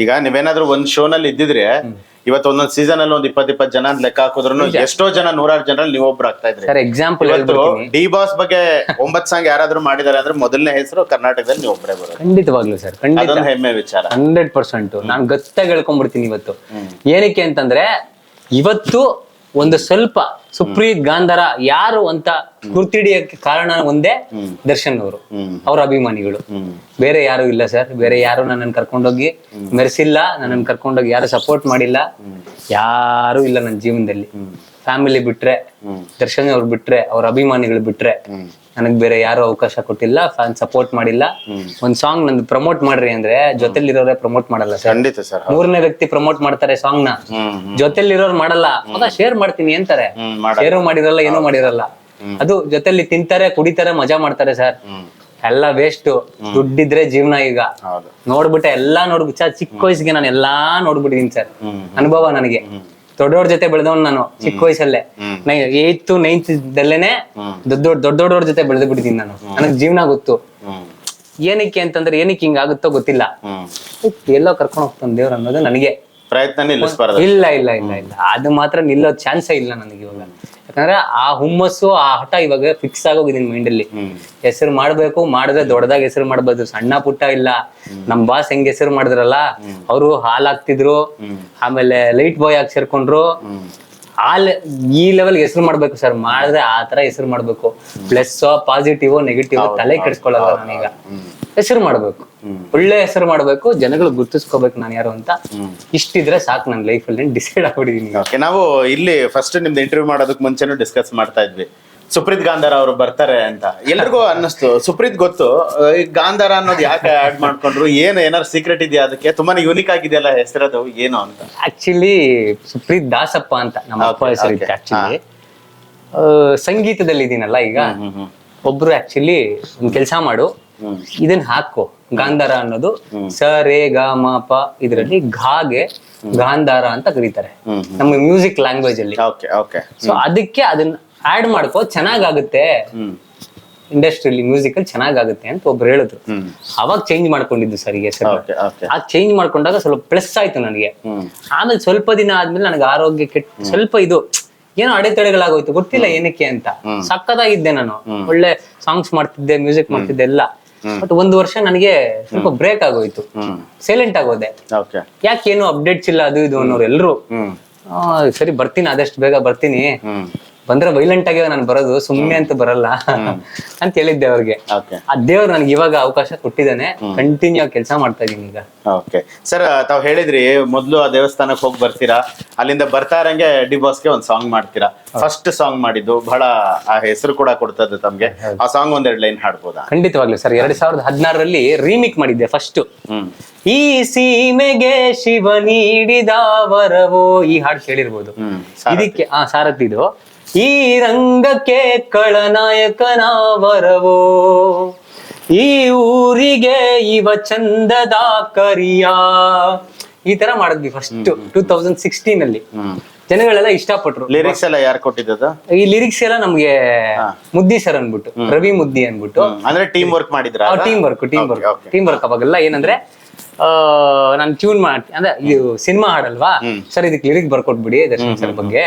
ಈಗ ನೀವೇನಾದ್ರೂ ಒಂದ್ ಶೋನಲ್ಲಿ ಇದ್ದಿದ್ರೆ ಇವತ್ತು ಒಂದೊಂದ್ ಸೀಸನ್ ಅಲ್ಲಿ ಒಂದ್ 20 ಜನ ಅಂತ ಲೆಕ್ಕ ಹಾಕಿದ್ರು ಎಷ್ಟೋ ಜನ 100 ಜನರಲ್ಲಿ ನೀವು ಒಬ್ರು ಆಗ್ತಾ ಇದ್ರಿ. ಸರ್ ಎಕ್ಸಾಂಪಲ್ ಡಿ ಬಾಸ್ ಬಗ್ಗೆ 9 ಸಾಂಗ್ ಯಾರಾದ್ರೂ ಮಾಡಿದಾರೆ ಅಂದ್ರೆ ಮೊದಲನೇ ಹೆಸರು ಕರ್ನಾಟಕದಲ್ಲಿ ನೀವು ಒಬ್ಬರೇ ಬರೋದು. ಖಂಡಿತವಾಗ್ಲು ಸರ್, ಖಂಡಿತ ಹೆಮ್ಮೆ ವಿಚಾರ. 100%. ನಾನು ಗತ್ತಾಗಿ ಹೇಳ್ಕೊಂಡ್ಬಿಡ್ತೀನಿ ಇವತ್ತು. ಏನಕ್ಕೆ ಅಂತಂದ್ರೆ ಇವತ್ತು ಒಂದು ಸ್ವಲ್ಪ ಸುಪ್ರೀತ್ ಗಾಂಧಾರ ಯಾರು ಅಂತ ಗುರ್ತಿಡಿಯಕ್ಕೆ ಕಾರಣ ಒಂದೇ ದರ್ಶನ್ ಅವರು, ಅವ್ರ ಅಭಿಮಾನಿಗಳು. ಬೇರೆ ಯಾರು ಇಲ್ಲ ಸರ್. ಬೇರೆ ಯಾರು ನನ್ನನ್ನು ಕರ್ಕೊಂಡೋಗಿ ಮೆರೆಸಿಲ್ಲ, ನನ್ನನ್ನು ಕರ್ಕೊಂಡೋಗಿ ಯಾರು ಸಪೋರ್ಟ್ ಮಾಡಿಲ್ಲ, ಯಾರು ಇಲ್ಲ ನನ್ನ ಜೀವನದಲ್ಲಿ. ಫ್ಯಾಮಿಲಿ ಬಿಟ್ರೆ, ದರ್ಶನ್ ಅವ್ರು ಬಿಟ್ರೆ, ಅವ್ರ ಅಭಿಮಾನಿಗಳು ಬಿಟ್ರೆ ನನಗ್ ಬೇರೆ ಯಾರು ಅವಕಾಶ ಕೊಟ್ಟಿಲ್ಲ, ಫ್ಯಾನ್ ಸಪೋರ್ಟ್ ಮಾಡಿಲ್ಲ. ಒಂದ್ ಸಾಂಗ್ ನಂದು ಪ್ರಮೋಟ್ ಮಾಡ್ರಿ ಅಂದ್ರೆ ಜೊತೆಲಿರೋರೇ ಪ್ರಮೋಟ್ ಮಾಡಲ್ಲ ಸರ್. ಮೂರನೇ ವ್ಯಕ್ತಿ ಪ್ರಮೋಟ್ ಮಾಡ್ತಾರೆ ಸಾಂಗ್ ನ, ಜೊತೆಲಿರೋರು ಮಾಡಲ್ಲ. ಮಗ ಶೇರ್ ಮಾಡ್ತೀನಿ ಅಂತಾರೆ, ಶೇರು ಮಾಡಿರಲ್ಲ, ಏನೂ ಮಾಡಿರಲ್ಲ. ಅದು ಜೊತೆಲಿ ತಿಂತಾರೆ, ಕುಡಿತಾರೆ, ಮಜಾ ಮಾಡ್ತಾರೆ ಸರ್. ಎಲ್ಲ ವೇಸ್ಟ್. ದುಡ್ಡಿದ್ರೆ ಜೀವನ. ಈಗ ನೋಡ್ಬಿಟ್ಟೆ ಎಲ್ಲಾ ಚಿಕ್ಕ ವಯಸ್ಸಿಗೆ ನಾನು ಎಲ್ಲಾ ನೋಡ್ಬಿಟ್ಟಿದೀನಿ ಸರ್. ಅನುಭವ ನನಗೆ. ದೊಡ್ಡವ್ರ ಜೊತೆ ಬೆಳೆದವನ್ ನಾನು ಚಿಕ್ಕ ವಯಸ್ಸಲ್ಲೇ. 8th 9th ದಲ್ಲೇನೆ ದೊಡ್ಡವ್ರ ಜೊತೆ ಬೆಳೆದು ಬಿಟ್ಟಿದ್ದೀನಿ ನಾನು. ನನಗ್ ಜೀವನ ಗೊತ್ತು. ಏನಕ್ಕೆ ಅಂತಂದ್ರೆ ಏನಕ್ಕೆ ಹಿಂಗ ಆಗುತ್ತೋ ಗೊತ್ತಿಲ್ಲ. ಎಲ್ಲೋ ಕರ್ಕೊಂಡು ಹೋಗ್ತಾನೆ ದೇವ್ರ ಅನ್ನೋದು ನನಗೆ ಪ್ರಯತ್ನ ಇಲ್ಲ ಇಲ್ಲ ಇಲ್ಲ ಇಲ್ಲ. ಅದು ಮಾತ್ರ ನಿಲ್ಲೋ ಚಾನ್ಸೇ ಇಲ್ಲ ನನಗೆ ಇವಾಗ. ಯಾಕಂದ್ರೆ ಆ ಹುಮ್ಮಸ್ಸು, ಆ ಹಠ ಇವಾಗ ಫಿಕ್ಸ್ ಆಗೋಗಿದ್ದೀನಿ ಮೈಂಡ್ ಅಲ್ಲಿ. ಹೆಸರು ಮಾಡ್ಬೇಕು, ಮಾಡಿದ್ರೆ ದೊಡ್ಡದಾಗಿ ಹೆಸರು ಮಾಡ್ಬೋದು. ಸಣ್ಣ ಪುಟ್ಟ ಇಲ್ಲ. ನಮ್ ಬಾಸ್ ಹೆಂಗ್ ಹೆಸರು ಮಾಡಿದ್ರಲ್ಲ, ಅವರು ಹಾಲ್ ಹಾಕ್ತಿದ್ರು, ಆಮೇಲೆ ಲೈಟ್ ಬಾಯ್ ಆಗಿ ಸೇರ್ಕೊಂಡ್ರು. ಈ ಲೆವೆಲ್ ಹೆಸರು ಮಾಡ್ಬೇಕು ಸರ್. ಮಾಡಿದ್ರೆ ಆ ತರ ಹೆಸರು ಮಾಡ್ಬೇಕು. ಪ್ಲಸ್ ಪಾಸಿಟಿವ್ ನೆಗೆಟಿವ್ ತಲೆ ಕೆಡಿಸ್ಕೊಳ್ಳಲ್ಲ ನಾನೀಗ. ಹೆಸರು ಮಾಡ್ಬೇಕು, ಒಳ್ಳೆ ಹೆಸರು ಮಾಡ್ಬೇಕು, ಜನಗಳು ಗುರ್ತಿಸ್ಕೋಬೇಕು ನಾನು ಯಾರು ಅಂತ. ಇಷ್ಟಿದ್ರೆ ಸಾಕು ನನ್ನ ಲೈಫ್ ಅಲ್ಲಿ ಡಿಸೈಡ್ ಆಗ್ಬಿಟ್ಟಿದೀನಿ. ನಾವು ಇಲ್ಲಿ ಫಸ್ಟ್ ನಿಮ್ದು ಇಂಟರ್ವ್ಯೂ ಮಾಡೋದಕ್ಕೆ ಮುಂಚೆನೂ ಡಿಸ್ಕಸ್ ಮಾಡ್ತಾ ಇದ್ವಿ, ಸುಪ್ರೀತ್ ಗಾಂಧಾರ ಅವರು ಬರ್ತಾರೆ ಅಂತ. ಎಲ್ರಿಗೂ ಅನ್ನಿಸ್ತು, ಸುಪ್ರೀತ್ ಗೊತ್ತು, ಈ ಗಾಂಧಾರ ಅನ್ನೋದು ಯಾಕೆ ಆಡ್ ಮಾಡ್ಕೊಂಡ್ರು, ಏನಾರು ಸೀಕ್ರೆಟ್ ಇದೆಯಾ ಅದಕ್ಕೆ? ತುಂಬಾನೇ ಯೂನಿಕ್ ಆಗಿದೆಯಲ್ಲ ಹೆಸರದು, ಏನು ಅಂತ? ಆಕ್ಚುಲಿ ಸುಪ್ರೀತ್ ದಾಸಪ್ಪ ಅಂತ ನಮ್ಮ ಅಪ್ಪ ಹೆಸರು ಇತ್ತು. ಆಕ್ಚುಲಿ ಸಂಗೀತದಲ್ಲಿ ಇದೀನಲ್ಲ ಈಗ, ಒಬ್ರು ಆಕ್ಚುಲಿ ಒಂದ್ ಕೆಲ್ಸ ಮಾಡು, ಇದನ್ನ ಹಾಕೋ, ಗಾಂಧಾರ ಅನ್ನೋದು ಸ ರೇ ಗ ಮ ಪ ಇದರಲ್ಲಿ ಘಾಗೆ ಗಾಂಧಾರ ಅಂತ ಕರೀತಾರೆ ನಮ್ಮ ಮ್ಯೂಸಿಕ್ ಲ್ಯಾಂಗ್ವೇಜ್ ಅಲ್ಲಿ. ಸೊ ಅದಕ್ಕೆ ಅದನ್ನ ಆಡ್ ಮಾಡ್ಕೋ, ಚೆನ್ನಾಗಾಗುತ್ತೆ ಇಂಡಸ್ಟ್ರಿಯಲ್ಲಿ, ಮ್ಯೂಸಿಕ್ ಅಲ್ಲಿ ಚೆನ್ನಾಗಾಗುತ್ತೆ ಅಂತ ಒಬ್ರು ಹೇಳಿದ್ರು. ಅವಾಗ ಚೇಂಜ್ ಮಾಡ್ಕೊಂಡಿದ್ದು ಸರ್ ಈಗ ಹೆಸರು. ಆ ಚೇಂಜ್ ಮಾಡ್ಕೊಂಡಾಗ ಸ್ವಲ್ಪ ಪ್ಲಸ್ ಆಯ್ತು ನನಗೆ. ಆಮೇಲೆ ಸ್ವಲ್ಪ ದಿನ ಆದ್ಮೇಲೆ ನನಗೆ ಆರೋಗ್ಯ ಕೆಟ್ಟ, ಸ್ವಲ್ಪ ಇದು ಏನೋ ಅಡೆತಡೆಗಳಾಗೋಯ್ತು, ಗೊತ್ತಿಲ್ಲ ಏನಕ್ಕೆ ಅಂತ. ಸಕ್ಕತ್ತಾಗಿದ್ದೆ ನಾನು, ಒಳ್ಳೆ ಸಾಂಗ್ಸ್ ಮಾಡ್ತಿದ್ದೆ, ಮ್ಯೂಸಿಕ್ ಮಾಡ್ತಿದ್ದೆ ಎಲ್ಲ. ಬಟ್ 1 ವರ್ಷ ನನಗೆ ಸ್ವಲ್ಪ ಬ್ರೇಕ್ ಆಗೋಯ್ತು, ಸೈಲೆಂಟ್ ಆಗೋದೆ. ಯಾಕೇನು ಅಪ್ಡೇಟ್ಸ್ ಇಲ್ಲ ಅದು ಇದು ಅನ್ನೋರು ಎಲ್ರು. ಸರಿ ಬರ್ತೀನಿ, ಆದಷ್ಟು ಬೇಗ ಬರ್ತೀನಿ, ಬಂದ್ರೆ ವೈಲೆಂಟ್ ಆಗಿ ನಾನು ಬರೋದು, ಸುಮ್ಮನೆ ಅಂತ ಬರಲ್ಲ ಅಂತ ಹೇಳಿದ್ದೆ ಅವ್ರಿಗೆ. ಆ ದೇವ್ರು ನನಗೆ ಇವಾಗ ಅವಕಾಶ ಕೊಟ್ಟಿದ್ದಾನೆ, ಕಂಟಿನ್ಯೂ ಆಗಿ ಕೆಲಸ ಮಾಡ್ತಾ ಇದೀನಿ ಈಗ. ಓಕೆ ಸರ್, ತಾವ್ ಹೇಳಿದ್ರಿ ಮೊದ್ಲು ಆ ದೇವಸ್ಥಾನಕ್ಕೆ ಹೋಗಿ ಬರ್ತೀರಾ, ಅಲ್ಲಿಂದ ಬರ್ತಾ ಇರಂಗೆ ಡಿ ಬಾಸ್ಗೆ ಒಂದ್ ಸಾಂಗ್ ಮಾಡ್ತೀರಾ. ಫಸ್ಟ್ ಸಾಂಗ್ ಮಾಡಿದ್ದು ಬಹಳ ಆ ಹೆಸರು ಕೂಡ ಕೊಡ್ತದೆ ತಮ್ಗೆ. ಆ ಸಾಂಗ್ 1-2 ಲೈನ್ ಹಾಡ್ಬೋದಾ? ಖಂಡಿತವಾಗ್ಲು ಸರ್. 2016ರಲ್ಲಿ ರೀಮೇಕ್ ಮಾಡಿದ್ದೆ ಫಸ್ಟ್. ಈ ಸೀಮೆಗೆ ಶಿವ ನೀಡಿದ ವರವೋ, ಈ ಹಾಡು ಕೇಳಿರ್ಬೋದು. ಇದಕ್ಕೆ ಸಾರಥಿದು. ಈ ರಂಗಕ್ಕೆ ಖಳನಾಯಕನ ವರವೋ, ಈ ಊರಿಗೆ ಇವ ಚಂದದ ಕರಿಯ, ಈ ತರ ಮಾಡಿದ್ವಿ ಫಸ್ಟ್ 2016 ಅಲ್ಲಿ. ಜನಗಳೆಲ್ಲ ಇಷ್ಟಪಟ್ರು. ಲಿರಿಕ್ಸ್ ಎಲ್ಲ ಯಾರು ಕೊಟ್ಟಿದ್ದ? ಈ ಲಿರಿಕ್ಸ್ ಎಲ್ಲ ನಮ್ಗೆ ಮುದ್ದಿ ಸರ್ ಅನ್ಬಿಟ್ಟು, ರವಿ ಮುದ್ದಿ ಅನ್ಬಿಟ್ಟು. ಅಂದ್ರೆ ಟೀಮ್ ವರ್ಕ್ ಮಾಡಿದ್ರ? ಟೀಮ್ ವರ್ಕ್ ಅವಾಗೆಲ್ಲ ಏನಂದ್ರೆ ನಾನು ಟ್ಯೂನ್ ಮಾಡ್ತೀನಿ ಅಂದ್ರೆ ಇದು ಸಿನಿಮಾ ಹಾಡಲ್ವಾ ಸರ್, ಇದಕ್ಕೆ ಲಿರಿಕ್ ಬರ್ಕೊಟ್ಬಿಡಿ ದರ್ಶನ್ ಸರ್ ಬಗ್ಗೆ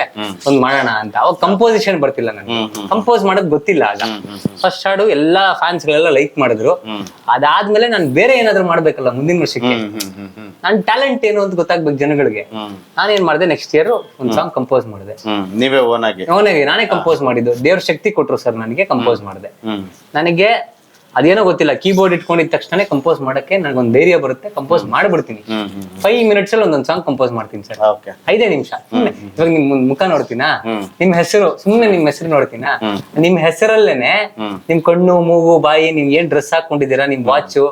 ಒಂದ್ ಮಾಡೋಣ ಅಂತ. ಅವಾಗ ಕಂಪೋಸಿಷನ್ ಬರ್ತಿಲ್ಲ ನನಗೆ, ಕಂಪೋಸ್ ಮಾಡೋದ್ ಗೊತ್ತಿಲ್ಲ ಆಗ. ಫಸ್ಟ್ ಹಾಡು ಎಲ್ಲಾ ಫ್ಯಾನ್ಸ್ ಗಳೆಲ್ಲ ಲೈಕ್ ಮಾಡಿದ್ರು. ಅದಾದ್ಮೇಲೆ ನಾನು ಬೇರೆ ಏನಾದ್ರು ಮಾಡ್ಬೇಕಲ್ಲ ಮುಂದಿನ ವರ್ಷಕ್ಕೆ, ನನ್ ಟ್ಯಾಲೆಂಟ್ ಏನು ಅಂತ ಗೊತ್ತಾಗ್ಬೇಕು ಜನಗಳಿಗೆ. ನಾನೇನ್ ಮಾಡಿದೆ, ನೆಕ್ಸ್ಟ್ ಇಯರ್ ಒಂದ್ ಸಾಂಗ್ ಕಂಪೋಸ್ ಮಾಡಿದೆ. ನೀವೇ ಓನಾಗಿ? ನಾನೇ ಕಂಪೋಸ್ ಮಾಡಿದ್ದು. ದೇವ್ರ ಶಕ್ತಿ ಕೊಟ್ರು ಸರ್ ನನಗೆ, ಕಂಪೋಸ್ ಮಾಡಿದೆ. ನನಗೆ ಅದೇನೋ ಗೊತ್ತಿಲ್ಲ, ಕೀಬೋರ್ಡ್ ಇಟ್ಕೊಂಡಿದ ತಕ್ಷಣ ಕಂಪೋಸ್ ಮಾಡಕ್ಕೆ ನನಗೊಂದು ಧೈರ್ಯ ಬರುತ್ತೆ, ಕಂಪೋಸ್ ಮಾಡ್ಬಿಡ್ತೀನಿ. 5 minutes ಅಲ್ಲಿ ಒಂದೊಂದು ಸಾಂಗ್ ಕಂಪೋಸ್ ಮಾಡ್ತೀನಿ ಸರ್. 5 ನಿಮಿಷ. ಇವಾಗ ನಿಮ್ ಮುಖ ನೋಡ್ತೀನಾ, ನಿಮ್ ಹೆಸರು, ಸುಮ್ನೆ ನಿಮ್ ಹೆಸರು ನೋಡ್ತೀನಾ, ನಿಮ್ ಹೆಸರಲ್ಲೇನೆ ನಿಮ್ ಕಣ್ಣು, ಮೂಗು, ಬಾಯಿ, ನೀವ್ ಏನ್ ಡ್ರೆಸ್ ಹಾಕೊಂಡಿದ್ದೀರಾ, ನಿಮ್ ವಾಚು,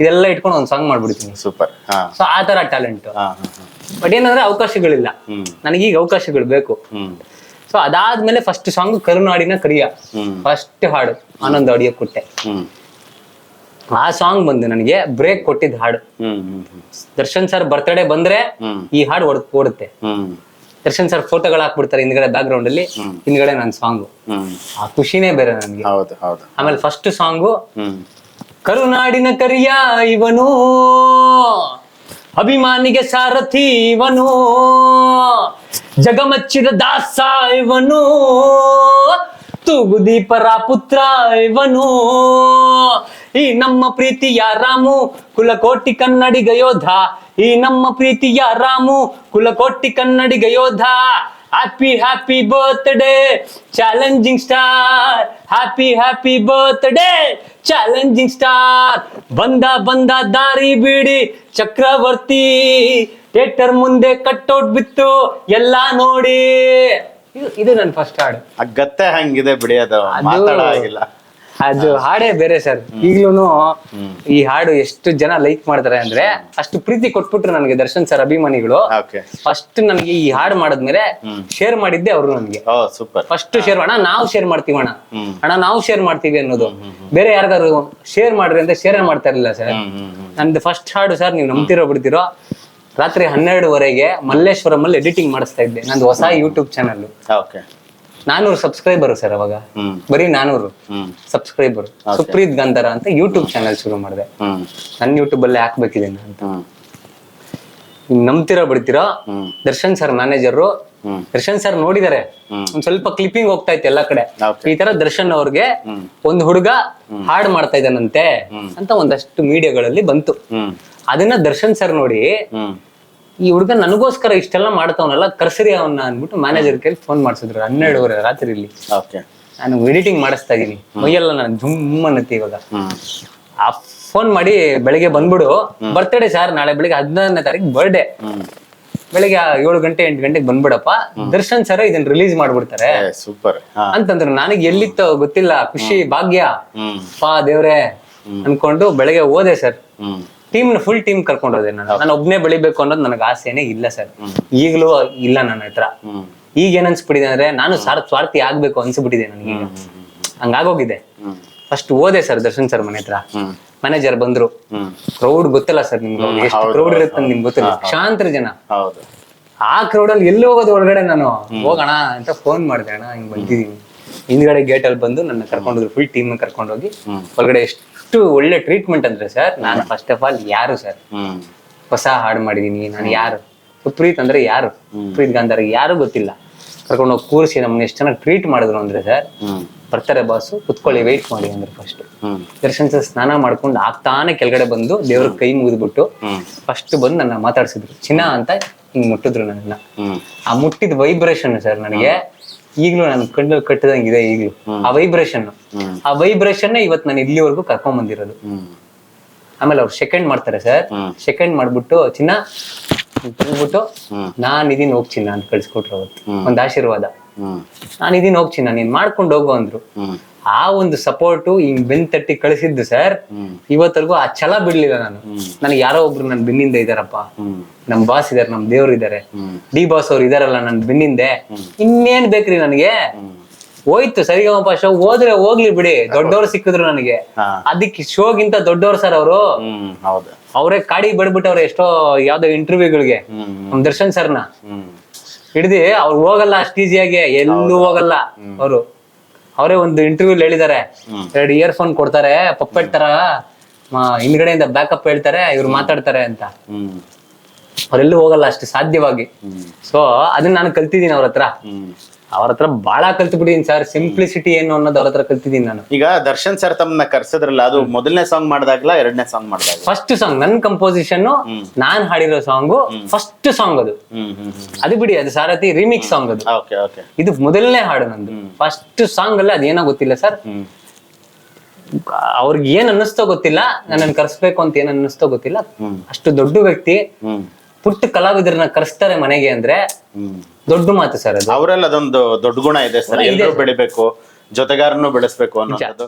ಇದೆಲ್ಲ ಇಟ್ಕೊಂಡು ಒಂದ್ ಸಾಂಗ್ ಮಾಡ್ಬಿಡ್ತೀನಿ. ಸೂಪರ್. ಸೊ ಆ ತರ ಟ್ಯಾಲೆಂಟ್. ಬಟ್ ಏನಂದ್ರೆ ಅವಕಾಶಗಳಿಲ್ಲ ನನಗೀಗ, ಅವಕಾಶಗಳು ಬೇಕು. ಸೊ ಅದಾದ್ಮೇಲೆ ಫಸ್ಟ್ ಸಾಂಗ್ ಕರುನಾಡಿನ ಕರಿಯ, ಫಸ್ಟ್ ಹಾಡು ಆನಂದ್ ಆಡಿಯೋ ಕೊಟ್ಟೆ. ಆ ಸಾಂಗ್ ಬಂದು ನನಗೆ ಬ್ರೇಕ್ ಕೊಟ್ಟಿದ್ದ ಹಾಡು. ದರ್ಶನ್ ಸರ್ ಬರ್ತ್ಡೇ ಬಂದ್ರೆ ಈ ಹಾಡು ಓಡುತ್ತೆ. ದರ್ಶನ್ ಸರ್ ಫೋಟೋಗಳು ಹಾಕ್ಬಿಡ್ತಾರೆ ಹಿಂದ್ಗಡೆ ಬ್ಯಾಕ್ ಗ್ರೌಂಡ್ ಅಲ್ಲಿ, ಹಿಂದ್ಗಡೆ ನನ್ನ ಸಾಂಗು. ಆ ಖುಷಿನೇ ಬೇರೆ ನನಗೆ. ಆಮೇಲೆ ಫಸ್ಟ್ ಸಾಂಗು ಕರುನಾಡಿನ ಕರಿಯ ಇವನು, ಅಭಿಮಾನಿಗೆ ಸಾರಥಿ ಇವನು, ಜಗಮಚ್ಚಿದ ದಾಸ ಇವನು, ತೂಗುದೀಪರ ಪುತ್ರ ಇವನು, ಈ ನಮ್ಮ ಪ್ರೀತಿಯ ರಾಮು ಕುಲಕೋಟಿ ಕನ್ನಡಿಗ ಯೋಧ, ಈ ನಮ್ಮ ಪ್ರೀತಿಯ ರಾಮು ಕುಲಕೋಟಿ ಕನ್ನಡಿಗ ಯೋಧ. Happy happy birthday challenging star, happy happy birthday challenging star. ಬಂದ ದಾರಿ ಬಿಡಿ ಚಕ್ರವರ್ತಿ, ಥಿಯೇಟರ್ ಮುಂದೆ ಕಟ್ಔಟ್ ಬಿತ್ತು ಎಲ್ಲ ನೋಡಿ. ಇದು ನನ್ನ ಫಸ್ಟ್ ಹಾಡು. ಆ ಗತ್ತೆ ಹಂಗಿದೆ ಬಿಡಿ, ಅದು ಮಾತಾಡೋ ಆಗಿಲ್ಲ. ಅದು ಹಾಡೇ ಬೇರೆ ಸರ್. ಈಗ್ಲೂನು ಈ ಹಾಡು ಎಷ್ಟು ಜನ ಲೈಕ್ ಮಾಡ್ತಾರೆ ಅಂದ್ರೆ ಅಷ್ಟು ಪ್ರೀತಿ ಕೊಟ್ಬಿಟ್ರು ನನಗೆ ದರ್ಶನ್ ಸರ್ ಅಭಿಮಾನಿಗಳು. ಫಸ್ಟ್ ನನಗೆ ಈ ಹಾಡು ಮಾಡಿದ್ಮೇಲೆ ಶೇರ್ ಮಾಡಿದ್ದೆ ಅವರು ನನಗೆ. ಸೂಪರ್. ಫಸ್ಟ್ ಶೇರ್ ಅಣ್ಣ ನಾವು ಶೇರ್ ಮಾಡ್ತೀವಿ ಅಣ್ಣ ನಾವು ಶೇರ್ ಮಾಡ್ತೀವಿ ಅನ್ನೋದು. ಬೇರೆ ಯಾರಿಗಾರು ಶೇರ್ ಮಾಡ್ರಿ ಅಂತ ಶೇರ್ ಮಾಡ್ತಾ ಇರ್ಲಿಲ್ಲ ಸರ್. ನಂದು ಫಸ್ಟ್ ಹಾಡು ಸರ್, ನೀವು ನಂಬ್ತಿರೋ ಬಿಡ್ತಿರೋ, ರಾತ್ರಿ 12:30 ಮಲ್ಲೇಶ್ವರಂ ಅಲ್ಲಿ ಎಡಿಟಿಂಗ್ ಮಾಡಿಸ್ತಾ ಇದ್ದೆ. ನಂದು ಹೊಸ ಯೂಟ್ಯೂಬ್ ಚಾನಲ್. 400 ಸಬ್ಸ್ಕ್ರೈಬರ್ ಸರ್ ಅವಾಗ, ಬರೀ 400 ಸಬ್ಸ್ಕ್ರೈಬರ್. ಸುಪ್ರೀತ್ ಗಾಂಧಾರ ಅಂತ ಯೂಟ್ಯೂಬ್ ಚಾನಲ್ ಶುರು ಮಾಡಿದೆ. ನನ್ನ ಯೂಟ್ಯೂಬ್ ಅಲ್ಲೇ ಹಾಕ್ಬೇಕಿದೆ ಅಂತ. ನಂಬ್ತಿರೋ ಬಿಡ್ತಿರೋ, Darshan sir manager Darshan sir ನೋಡಿದಾರೆ, ಒಂದ್ ಸ್ವಲ್ಪ ಕ್ಲಿಪ್ಪಿಂಗ್ ಹೋಗ್ತಾ ಇತ್ತು ಎಲ್ಲಾ ಕಡೆ. ಈ ತರ ದರ್ಶನ್ ಅವ್ರಿಗೆ ಒಂದು ಹುಡುಗ ಹಾಡ್ ಮಾಡ್ತಾ ಇದ್ದಾನಂತೆ ಅಂತ ಒಂದಷ್ಟು ಮೀಡಿಯಾಗಳಲ್ಲಿ ಬಂತು. ಅದನ್ನ ದರ್ಶನ್ ಸರ್ ನೋಡಿ, ಈ ಹುಡುಗ ನನಗೋಸ್ಕರ ಇಷ್ಟೆಲ್ಲ ಮಾಡ್ತಾವನಲ್ಲ, ಕರ್ಸರಿ ಅವನ್ನ ಅನ್ಬಿಟ್ಟು ಮ್ಯಾನೇಜರ್ ಕೈಲಿ ಫೋನ್ ಮಾಡ್ಸಿದ್ರು 12:30 ರಾತ್ರಿಲಿ. ನಾನು ಎಡಿಟಿಂಗ್ ಮಾಡಿಸ್ತಾ ಇದೀನಿ, ಮೈಯೆಲ್ಲ ನಾನು ಜುಮ್ ಅನ್ನತ್ತೆ ಇವಾಗ. ಆ ಫೋನ್ ಮಾಡಿ ಬೆಳಿಗ್ಗೆ ಬಂದ್ಬಿಡು, ಬರ್ತ್ಡೇ ಸರ್ ನಾಳೆ ಬೆಳಿಗ್ಗೆ 14ನೇ ತಾರೀಕು ಬರ್ಡೇ, ಬೆಳಿಗ್ಗೆ 7 ಗಂಟೆ 8 ಗಂಟೆಗೆ ಬಂದ್ಬಿಡಪ್ಪ, ದರ್ಶನ್ ಸರ್ ಇದನ್ನ ರಿಲೀಸ್ ಮಾಡ್ಬಿಡ್ತಾರೆ ಸೂಪರ್ ಅಂತಂದ್ರು. ನನಗೆ ಎಲ್ಲಿತ್ತೋ ಗೊತ್ತಿಲ್ಲ, ಖುಷಿ ಭಾಗ್ಯ ಪಾ ದೇವ್ರೆ ಅನ್ಕೊಂಡು ಬೆಳಗ್ಗೆ ಹೋದೆ ಸರ್. ಫುಲ್ ಟೀಮ್ ಕರ್ಕೊಂಡು ಹೋದೆ. ನಾನು ಒಬ್ನೇ ಬೆಳಿಬೇಕು ಅನ್ನೋದು ನನಗೆ ಆಸೆನೇ ಇಲ್ಲ ಸರ್, ಈಗಲೂ ಇಲ್ಲ ನನ್ನ ಹತ್ರ. ಈಗ ಏನ್ ಅನ್ಸ್ಬಿಟ್ಟಿದೆ ಅಂದ್ರೆ, ನಾನು ಸ್ವಾರ್ಥಿ ಆಗ್ಬೇಕು ಅನ್ಸ್ಬಿಟ್ಟಿದೆ ನನಗೆ, ಹಂಗಾಗೋಗಿದೆ. ಫಸ್ಟ್ ಹೋದೆ ಸರ್ ದರ್ಶನ್ ಸರ್ ಮನೆ ಹತ್ರ. ಮ್ಯಾನೇಜರ್ ಬಂದ್ರು. ಕ್ರೌಡ್ ಗೊತ್ತಲ್ಲ ಸರ್ ನಿಮ್ಗೆ, ಎಷ್ಟು ಕ್ರೌಡ್ ಇರುತ್ತೆ ನಿಮ್ಗೆ ಗೊತ್ತಿಲ್ಲ, ಲಕ್ಷಾಂತರ ಜನ. ಆ ಕ್ರೌಡ್ ಅಲ್ಲಿ ಎಲ್ಲಿ ಹೋಗೋದು ಒಳಗಡೆ ನಾನು, ಹೋಗೋಣ ಅಂತ ಫೋನ್ ಮಾಡಿದೆ. ಅಣ್ಣ ಹಿಂಗ್ ಬಂದಿದೀನಿ. ಹಿಂದ್ಗಡೆ ಗೇಟ್ ಅಲ್ಲಿ ಬಂದು ನನ್ನ ಕರ್ಕೊಂಡೋದ್ರು, ಫುಲ್ ಟೀಮ್ ಕರ್ಕೊಂಡೋಗಿ ಒಳಗಡೆ. ಎಷ್ಟು ಒಳ್ಳೆ ಟ್ರೀಟ್ಮೆಂಟ್ ಅಂದ್ರೆ ಸರ್, ನಾನು ಫಸ್ಟ್ ಆಫ್ ಆಲ್ ಯಾರು ಸರ್, ಹೊಸ ಹಾಡು ಮಾಡಿದೀನಿ, ನಾನು ಯಾರು, ಸುಪ್ರೀತ್ ಅಂದ್ರೆ ಯಾರು, ಸುಪ್ರೀತ್ ಗಾಂಧಾರ ಯಾರು ಗೊತ್ತಿಲ್ಲ, ಕರ್ಕೊಂಡು ಹೋಗಿ ಕೂರಿಸಿ ನಮ್ಮನ್ನ ಎಷ್ಟು ಚೆನ್ನಾಗಿ ಟ್ರೀಟ್ ಮಾಡಿದ್ರು ಅಂದ್ರೆ ಸರ್, ಬರ್ತಾರೆ ಬಾಸು ಕುತ್ಕೊಳ್ಳಿ ವೆಯ್ಟ್ ಮಾಡಿ ಅಂದ್ರೆ ಫಸ್ಟ್ ದರ್ಶನ್ ಸರ್ ಸ್ನಾನ ಮಾಡ್ಕೊಂಡು ಆಗ್ತಾನೆ ಕೆಳಗಡೆ ಬಂದು ದೇವ್ರ ಕೈ ಮುಗಿದ್ಬಿಟ್ಟು ಫಸ್ಟ್ ಬಂದು ನನ್ನ ಮಾತಾಡ್ಸಿದ್ರು. ಚಿನ್ನ ಅಂತ ಹಿಂಗ್ ಮುಟ್ಟಿದ್ರು ನನ್ನ. ಆ ಮುಟ್ಟಿದ ವೈಬ್ರೇಷನ್ ಸರ್ ನನಗೆ ಈಗ್ಲೂ ನಾನು ಕಣ್ಣಲ್ಲಿ ಕಟ್ಟದಂಗಿದೆ ಈಗ್ಲೂ. ಆ ವೈಬ್ರೇಷನ್ ಇವತ್ತು ನಾನು ಇಲ್ಲಿವರೆಗೂ ಕರ್ಕೊಂಡ್ ಬಂದಿರೋದು. ಆಮೇಲೆ ಅವ್ರು ಸೆಕೆಂಡ್ ಮಾಡ್ತಾರೆ ಸರ್, ಸೆಕೆಂಡ್ ಮಾಡ್ಬಿಟ್ಟು ಚಿನ್ನ ತಂದ್ಬಿಟ್ಟು ನಾನ್ ಇದೀನಿ ಹೋಗ್ ಚಿನ್ನ ಅಂತ ಕಳ್ಸಿಕೊಟ್ರು ಅವತ್ತು. ಒಂದ್ ಆಶೀರ್ವಾದ, ನಾನ್ ಇದೀನಿ ಹೋಗ್ ಚಿನ್ನ ನೀನ್ ಮಾಡ್ಕೊಂಡು ಹೋಗು ಅಂದ್ರು. ಆ ಒಂದು ಸಪೋರ್ಟು ಹಿಂಗ್ ಬೆನ್ ತಟ್ಟಿ ಕಳಿಸಿದ್ದು ಸರ್, ಇವತ್ತರೆಗೂ ಆ ಛಲ ಬಿಡ್ಲಿಲ್ಲ ನಾನು. ನನಗೆ ಯಾರೋ ಒಬ್ರು ನನ್ ಬೆನ್ನಿಂದ ಇದಾರಪ್ಪ, ನಮ್ ಬಾಸ್ ಇದಾರೆ, ನಮ್ ದೇವ್ರು ಇದಾರೆ, ಡಿ ಬಾಸ್ ಅವ್ರು ಇದಾರಲ್ಲ ನನ್ ಬೆನ್ನಿಂದೆ, ಇನ್ನೇನ್ ಬೇಕ್ರಿ ನನಗೆ. ಹೋಯ್ತು ಸರಿಗಮಪ ಶೋ, ಹೋದ್ರೆ ಹೋಗ್ಲಿ ಬಿಡಿ, ದೊಡ್ಡವ್ರು ಸಿಕ್ಕಿದ್ರು ನನಗೆ. ಅದಕ್ಕೆ ಶೋಗಿಂತ ದೊಡ್ಡವ್ರು ಸರ್ ಅವರು. ಅವರೇ ಕಾಡಿ ಬಡ್ಬಿಟ್ಟವ್ರೆ ಎಷ್ಟೋ ಯಾವ್ದೋ ಇಂಟರ್ವ್ಯೂಗಳಿಗೆ ನಮ್ ದರ್ಶನ್ ಸರ್ನ ಹಿಡ್ದಿ. ಅವ್ರು ಹೋಗಲ್ಲ ಅಷ್ಟು ಈಸಿಯಾಗಿ, ಎಲ್ಲೂ ಹೋಗಲ್ಲ ಅವರು. ಅವರೇ ಒಂದು ಇಂಟರ್ವ್ಯೂ ಹೇಳಿದ್ದಾರೆ, 2 ಇಯರ್ಫೋನ್ ಕೊಡ್ತಾರೆ ಪಪ್ಪೆಟ್ ತರ, ಹಿಂದ್ಗಡೆಯಿಂದ ಬ್ಯಾಕಪ್ ಹೇಳ್ತಾರೆ, ಇವ್ರು ಮಾತಾಡ್ತಾರೆ ಅಂತ. ಅವ್ರೆಲ್ಲೂ ಹೋಗಲ್ಲ ಅಷ್ಟು ಸಾಧ್ಯವಾಗಿ. ಸೊ ಅದನ್ನ ನಾನು ಕಲ್ತಿದ್ದೀನಿ ಅವ್ರ ಹತ್ರ ಬಹಳ ಕಲ್ತು ಬಿಟ್ಟಿದ್ದೀನಿ ಸರ್. ಸಿಂಪ್ಲಿಸಿಟಿ ಏನು ಅನ್ನೋದು ಅವ್ರ ಹತ್ರ ಕಲ್ತಿದ್ದೀನಿ ನಾನು. ಈಗ ದರ್ಶನ್ ಸರ್ ತಮ್ಮನ್ನ ಕರ್ಸಿದ್ರಲ್ಲ, ಅದು ಮೊದಲನೇ ಸಾಂಗ್ ಮಾಡಿದಾಗ್ಲ ಎರಡನೇ ಸಾಂಗ್ ಮಾಡಿದಾಗ? ಫಸ್ಟ್ ಸಾಂಗ್, ನನ್ ಕಂಪೋಸಿಷನ್, ನಾನ್ ಹಾಡಿರೋ ಸಾಂಗು ಫಸ್ಟ್ ಸಾಂಗ್ ಅದು. ಅದು ಬಿಡಿ, ಅದು ಸಾರಥಿ ರಿಮಿಕ್ಸ್ ಸಾಂಗ್ ಅದು. ಇದು ಮೊದಲನೇ ಹಾಡು ನಂದು. ಫಸ್ಟ್ ಸಾಂಗ್ ಅಲ್ಲ, ಅದೇನೋ ಗೊತ್ತಿಲ್ಲ ಸರ್, ಅವ್ರಿಗೆ ಏನ್ ಅನ್ನಿಸ್ತೋ ಗೊತ್ತಿಲ್ಲ, ನನ್ನನ್ನು ಕರ್ಸ್ಬೇಕು ಅಂತ ಏನ್ ಅನ್ನಿಸ್ತೋ ಗೊತ್ತಿಲ್ಲ. ಅಷ್ಟು ದೊಡ್ಡ ವ್ಯಕ್ತಿ ಪುಟ್ಟ ಕಲಾವಿದರನ್ನ ಕರೆಸ್ತಾರೆ ಮನೆಗೆ ಅಂದ್ರೆ ದೊಡ್ಡ ಮಾತು ಸರ್ ಅದು. ಅವರೆಲ್ಲ ಅದೊಂದು ದೊಡ್ಡ ಗುಣ ಇದೆ ಸರ್, ಎಲ್ಲರೂ ಬೆಳಿಬೇಕು, ಜೊತೆಗಾರನ್ನು ಬೆಳೆಸ್ಬೇಕು ಅನ್ನೋದು.